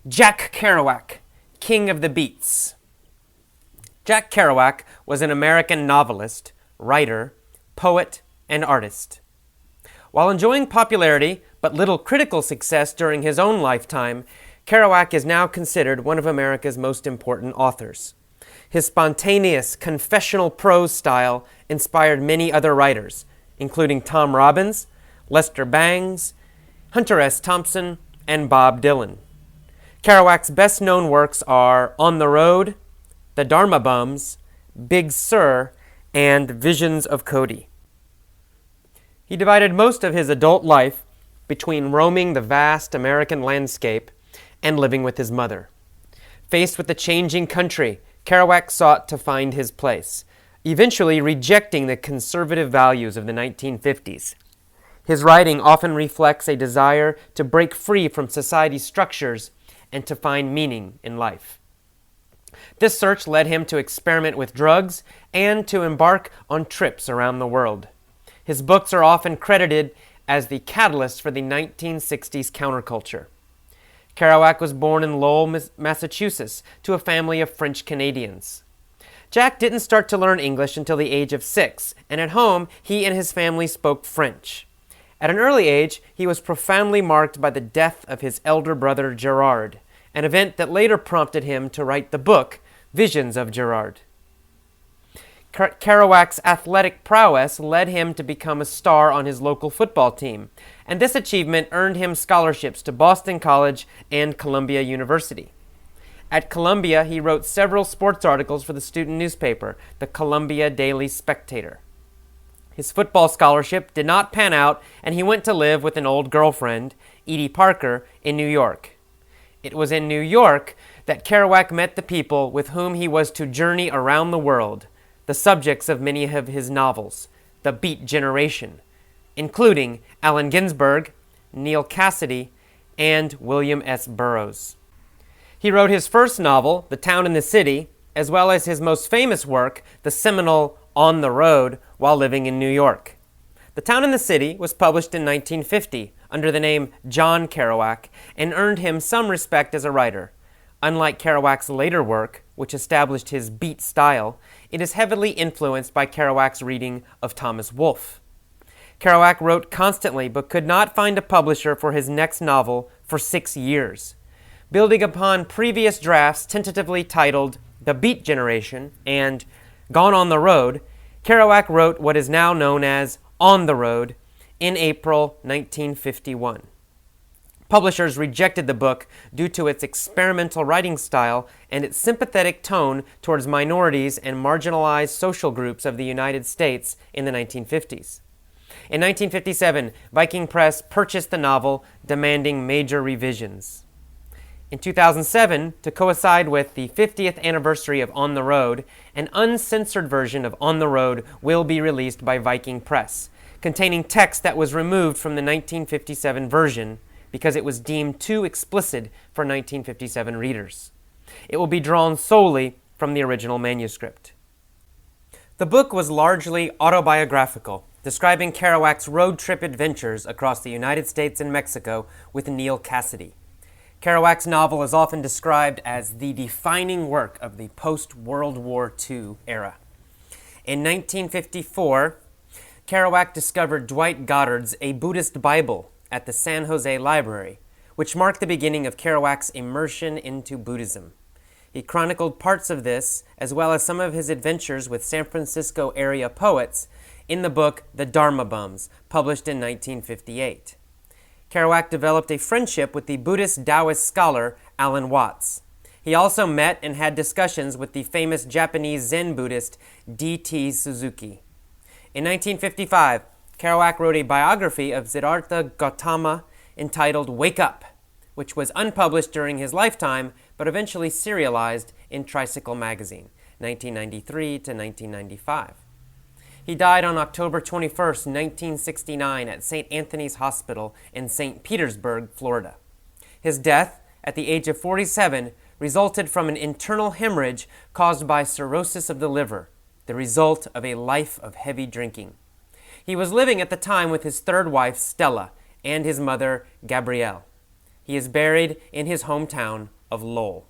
Jack Kerouac, King of the Beats. Jack Kerouac was an American novelist, writer, poet, and artist. While enjoying popularity but little critical success during his own lifetime, Kerouac is now considered one of America's most important authors. His spontaneous, confessional prose style inspired many other writers, including Tom Robbins, Lester Bangs, Hunter S. Thompson, and Bob Dylan. Kerouac's best-known works are On the Road, The Dharma Bums, Big Sur, and Visions of Cody. He divided most of his adult life between roaming the vast American landscape and living with his mother. Faced with the changing country, Kerouac sought to find his place, eventually rejecting the conservative values of the 1950s. His writing often reflects a desire to break free from society's structures and to find meaning in life. This search led him to experiment with drugs and to embark on trips around the world. His books are often credited as the catalyst for the 1960s counterculture. Kerouac was born in Lowell, Massachusetts, to a family of French Canadians. Jack didn't start to learn English until the age of 6, and at home, he and his family spoke French. At an early age, he was profoundly marked by the death of his elder brother Gerard, an event that later prompted him to write the book, Visions of Gerard. Kerouac's athletic prowess led him to become a star on his local football team, and this achievement earned him scholarships to Boston College and Columbia University. At Columbia, he wrote several sports articles for the student newspaper, the Columbia Daily Spectator. His football scholarship did not pan out, and he went to live with an old girlfriend, Edie Parker, in New York. It was in New York that Kerouac met the people with whom he was to journey around the world, the subjects of many of his novels, the Beat Generation, including Allen Ginsberg, Neal Cassady, and William S. Burroughs. He wrote his first novel, The Town and the City, as well as his most famous work, the seminal On the Road, while living in New York. The Town and the City was published in 1950 under the name John Kerouac and earned him some respect as a writer. Unlike Kerouac's later work, which established his beat style, it is heavily influenced by Kerouac's reading of Thomas Wolfe. Kerouac wrote constantly but could not find a publisher for his next novel for 6 years. Building upon previous drafts tentatively titled The Beat Generation and Gone on the Road, Kerouac wrote what is now known as On the Road in April 1951. Publishers rejected the book due to its experimental writing style and its sympathetic tone towards minorities and marginalized social groups of the United States in the 1950s. In 1957, Viking Press purchased the novel, demanding major revisions. In 2007, to coincide with the 50th anniversary of On the Road, an uncensored version of On the Road will be released by Viking Press, containing text that was removed from the 1957 version because it was deemed too explicit for 1957 readers. It will be drawn solely from the original manuscript. The book was largely autobiographical, describing Kerouac's road trip adventures across the United States and Mexico with Neal Cassady. Kerouac's novel is often described as the defining work of the post-World War II era. In 1954, Kerouac discovered Dwight Goddard's A Buddhist Bible at the San Jose Library, which marked the beginning of Kerouac's immersion into Buddhism. He chronicled parts of this, as well as some of his adventures with San Francisco area poets, in the book The Dharma Bums, published in 1958. Kerouac developed a friendship with the Buddhist Taoist scholar Alan Watts. He also met and had discussions with the famous Japanese Zen Buddhist D.T. Suzuki. In 1955, Kerouac wrote a biography of Siddhartha Gautama entitled Wake Up, which was unpublished during his lifetime but eventually serialized in Tricycle magazine, 1993 to 1995. He died on October 21, 1969 at St. Anthony's Hospital in St. Petersburg, Florida. His death, at the age of 47, resulted from an internal hemorrhage caused by cirrhosis of the liver, the result of a life of heavy drinking. He was living at the time with his third wife, Stella, and his mother, Gabrielle. He is buried in his hometown of Lowell.